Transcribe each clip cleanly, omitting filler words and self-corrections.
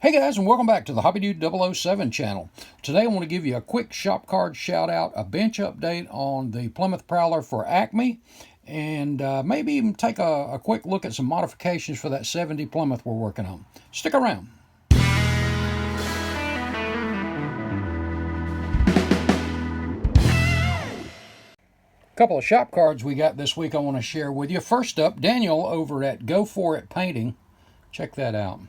Hey guys, and welcome back to the Hobby Dude 007 channel. Today I want to give you a quick shop card shout out, a bench update on the Plymouth Prowler for Acme, and maybe even take a quick look at some modifications for that 70 Plymouth we're working on. Stick around. Couple of shop cards we got this week I want to share with you. First up, Daniel over at Go For It Painting. Check that out.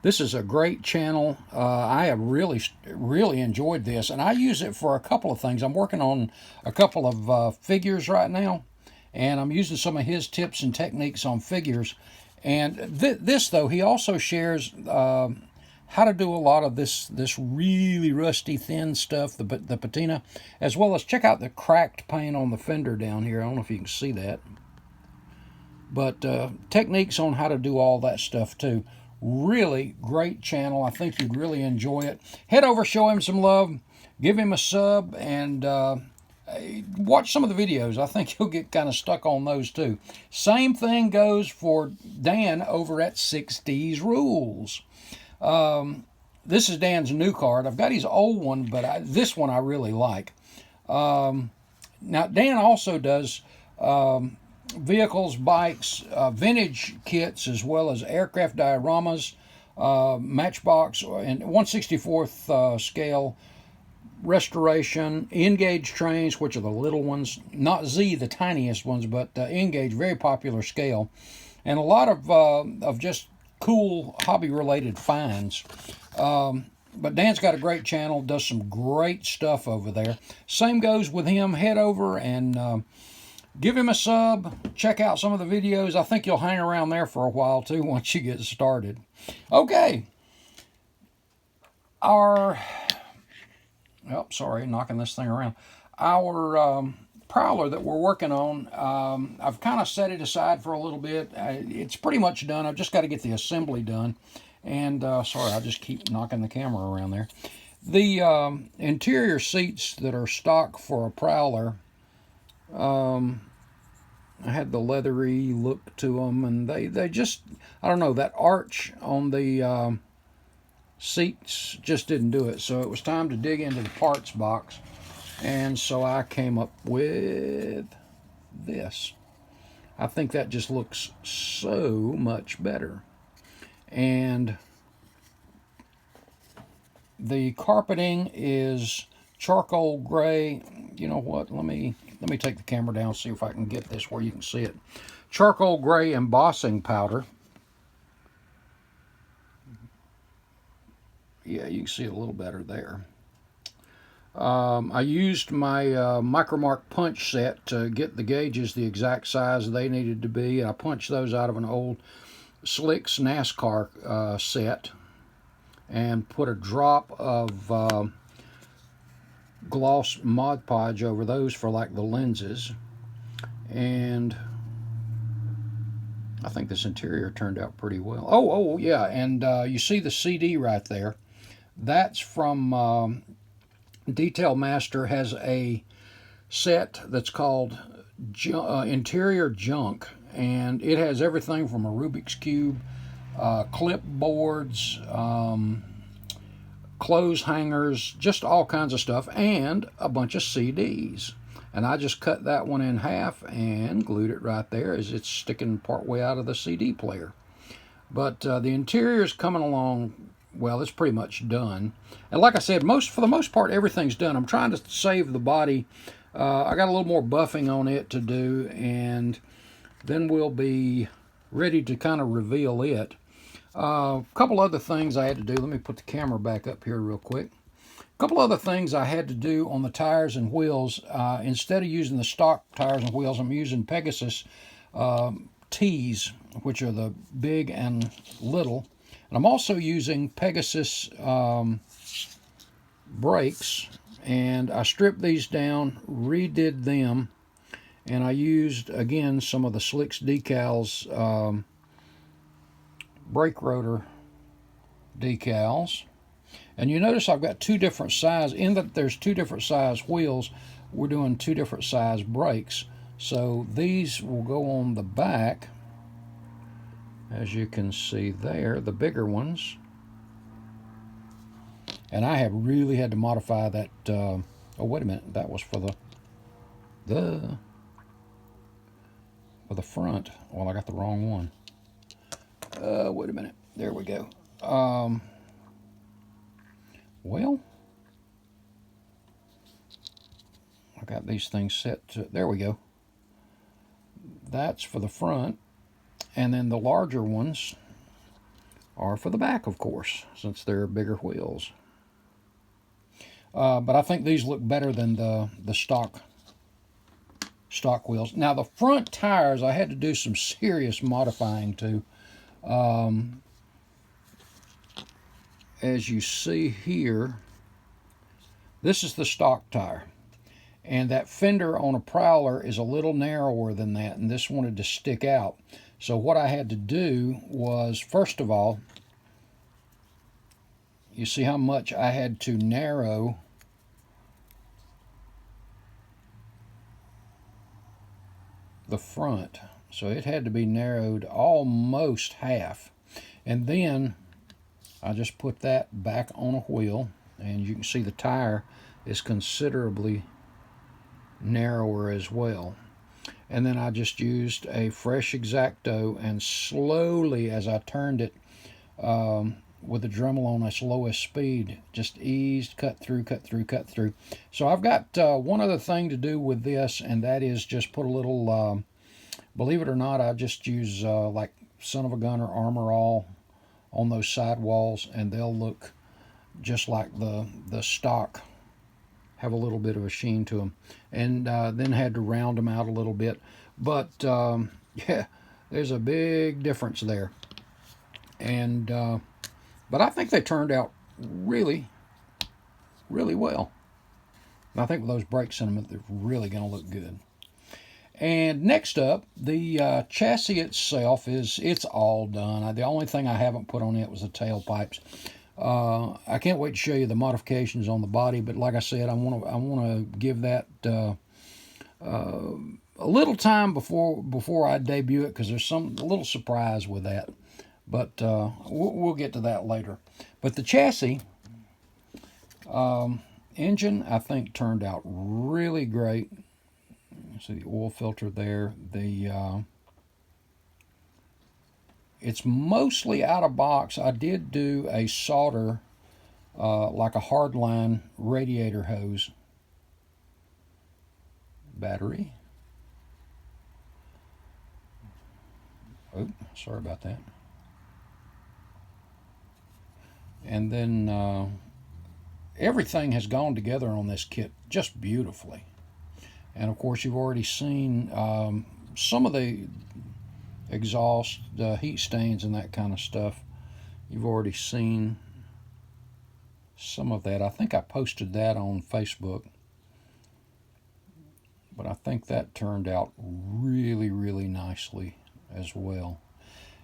This is a great channel. I have really enjoyed this, and I use it for a couple of things. I'm working on a couple of figures right now, and I'm using some of his tips and techniques on figures. And this, though, he also shares how to do a lot of this really rusty, thin stuff, the patina, as well as check out the cracked paint on the fender down here. I don't know if you can see that. But techniques on how to do all that stuff, too. Really great channel. I think you'd really enjoy it. Head over, show him some love, give him a sub, and watch some of the videos. I think you'll get kind of stuck on those too. Same thing goes for Dan over at 60s Rules. This is Dan's new card. I've got his old one, but this one I really like. Now, Dan also does vehicles, bikes, vintage kits, as well as aircraft dioramas, matchbox, and 1/64th scale restoration, N-gauge trains, which are the little ones, not Z, the tiniest ones, but N-gauge, very popular scale, and a lot of just cool hobby-related finds. But Dan's got a great channel, does some great stuff over there. Same goes with him. Head over and give him a sub, check out some of the videos. I think you'll hang around there for a while too once you get started. Okay. Knocking this thing around. Our Prowler that we're working on, I've kind of set it aside for a little bit. It's pretty much done. I've just got to get the assembly done. And, sorry, I just keep knocking the camera around there. The interior seats that are stock for a Prowler, I had the leathery look to them, and they just, I don't know, that arch on the seats just didn't do it. So it was time to dig into the parts box, and so I came up with this. I think that just looks so much better. And the carpeting is charcoal gray. You know what? Let me take the camera down, see if I can get this where you can see it. Charcoal gray embossing powder. Yeah, you can see it a little better there. I used my Micromark punch set to get the gauges the exact size they needed to be. I punched those out of an old Slicks NASCAR set and put a drop of gloss Mod Podge over those for like the lenses. And I think this interior turned out pretty well. Oh yeah, and you see the CD right there. That's from Detail Master. Has a set that's called Interior Junk, and it has everything from a Rubik's Cube, clipboards, clothes hangers, just all kinds of stuff, and a bunch of CDs. And I just cut that one in half and glued it right there as it's sticking part way out of the CD player. But the interior is coming along well. It's pretty much done. And like I said, for the most part, everything's done. I'm trying to save the body. I got a little more buffing on it to do, and then we'll be ready to kind of reveal it. A couple other things I had to do. Let me put the camera back up here real quick. A couple other things I had to do on the tires and wheels. Instead of using the stock tires and wheels, I'm using Pegasus T's, which are the big and little. And I'm also using Pegasus brakes. And I stripped these down, redid them, and I used, again, some of the Slicks decals, brake rotor decals. And you notice I've got two different size. In that there's two different size wheels, we're doing two different size brakes. So these will go on the back, as you can see there, the bigger ones. And I have really had to modify that. Oh, wait a minute. That was for the front. Well, I got the wrong one. Wait a minute. There we go. Well, I got these things set to, there we go. That's for the front, and then the larger ones are for the back, of course, since they're bigger wheels. But I think these look better than the stock wheels. Now the front tires, I had to do some serious modifying to. As you see here, this is the stock tire. And that fender on a Prowler is a little narrower than that, and this wanted to stick out. So what I had to do was, first of all, you see how much I had to narrow the front. So it had to be narrowed almost half. And then I just put that back on a wheel, and you can see the tire is considerably narrower as well. And then I just used a fresh X-Acto, and slowly, as I turned it with the Dremel on its lowest speed, just eased, cut through. So I've got one other thing to do with this, and that is just put a little, believe it or not, I just use like Son of a Gun or Armor All on those sidewalls, and they'll look just like the stock, have a little bit of a sheen to them. And then had to round them out a little bit. But yeah, there's a big difference there. And but I think they turned out really, really well. And I think with those brakes in them, they're really going to look good. And next up, the chassis itself it's all done. The only thing I haven't put on it was the tailpipes. I can't wait to show you the modifications on the body, but like I said, I want to give that a little time before I debut it, because there's a little surprise with that. But we'll get to that later. But the chassis engine, I think, turned out really great. You see the oil filter there. It's mostly out of box. I did do a solder, like a hardline radiator hose. Battery. Oh, sorry about that. And then everything has gone together on this kit just beautifully. And of course, you've already seen some of the exhaust, heat stains and that kind of stuff. You've already seen some of that. I think I posted that on Facebook. But I think that turned out really, really nicely as well.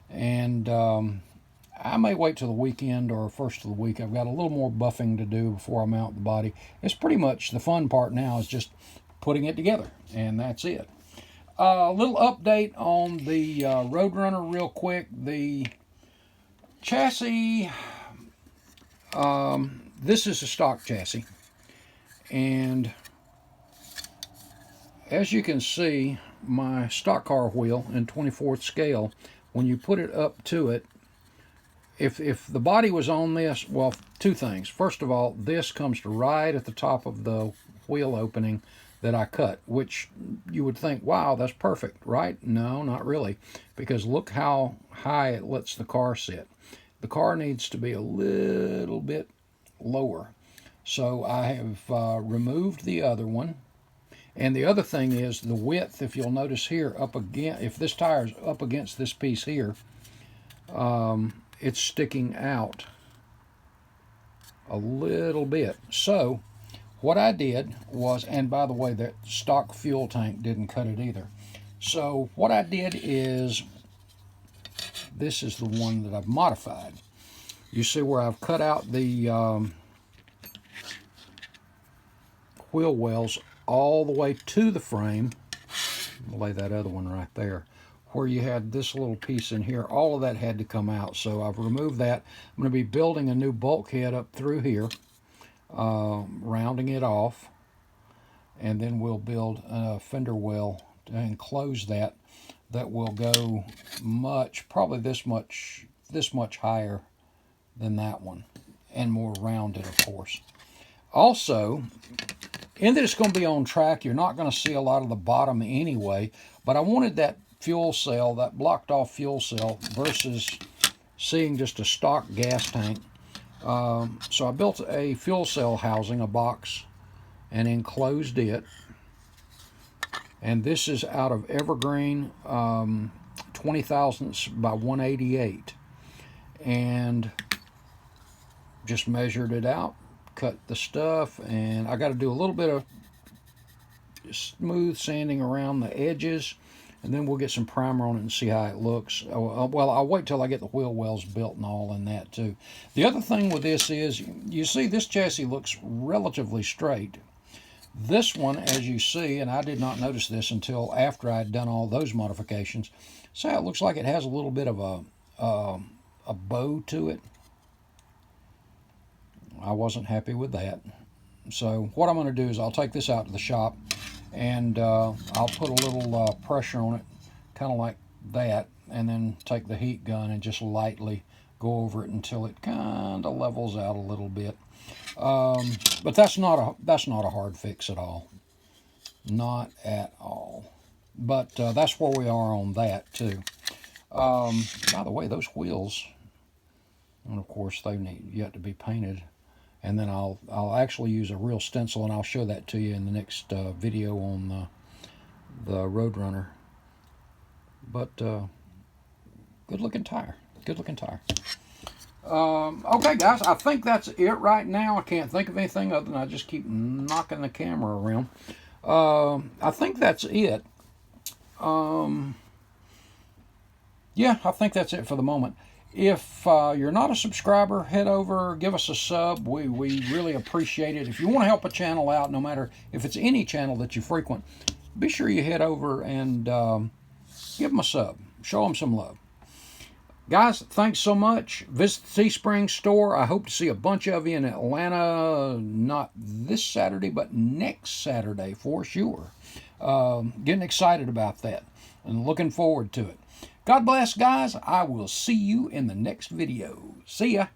And I may wait till the weekend or first of the week. I've got a little more buffing to do before I mount the body. It's pretty much the fun part now is just putting it together, and that's it. A little update on the Roadrunner real quick. The chassis, this is a stock chassis, and as you can see, my stock car wheel in 24th scale, when you put it up to it, if the body was on this, well, two things. First of all, this comes to right at the top of the wheel opening that I cut, which you would think, wow, that's perfect, right? No, not really, because look how high it lets the car sit. The car needs to be a little bit lower. So I have removed the other one. And the other thing is the width, if you'll notice here, up again, if this tire is up against this piece here, it's sticking out a little bit. So what I did was, and by the way, that stock fuel tank didn't cut it either. So what I did is, this is the one that I've modified. You see where I've cut out the wheel wells all the way to the frame. I'll lay that other one right there. Where you had this little piece in here, all of that had to come out. So I've removed that. I'm going to be building a new bulkhead up through here. rounding it off, and then we'll build a fender well to enclose that. That will go probably this much higher than that one, and more rounded, of course. Also, in that it's going to be on track, you're not going to see a lot of the bottom anyway, but I wanted that fuel cell, that blocked off fuel cell, versus seeing just a stock gas tank. So I built a fuel cell housing, a box, and enclosed it. And this is out of evergreen, 20 thousandths by 188. And just measured it out, cut the stuff, and I got to do a little bit of smooth sanding around the edges, and then we'll get some primer on it and see how it looks. Well, I'll wait till I get the wheel wells built and all in that too. The other thing with this is, you see this chassis looks relatively straight. This one, as you see, and I did not notice this until after I'd done all those modifications, see how it looks like it has a little bit of a bow to it. I wasn't happy with that. So what I'm going to do is I'll take this out to the shop, and I'll put a little pressure on it, kind of like that, and then take the heat gun and just lightly go over it until it kind of levels out a little bit. But that's not a hard fix at all. Not at all. But that's where we are on that too. By the way, those wheels, and of course they need yet to be painted. And then I'll actually use a real stencil, and I'll show that to you in the next video on the Roadrunner. But good looking tire. Good looking tire. Okay, guys, I think that's it right now. I can't think of anything other than I just keep knocking the camera around. I think that's it. Yeah, I think that's it for the moment. If you're not a subscriber, head over, give us a sub. We really appreciate it. If you want to help a channel out, no matter if it's any channel that you frequent, be sure you head over and give them a sub. Show them some love. Guys, thanks so much. Visit the Teespring store. I hope to see a bunch of you in Atlanta, not this Saturday, but next Saturday for sure. Getting excited about that and looking forward to it. God bless, guys. I will see you in the next video. See ya.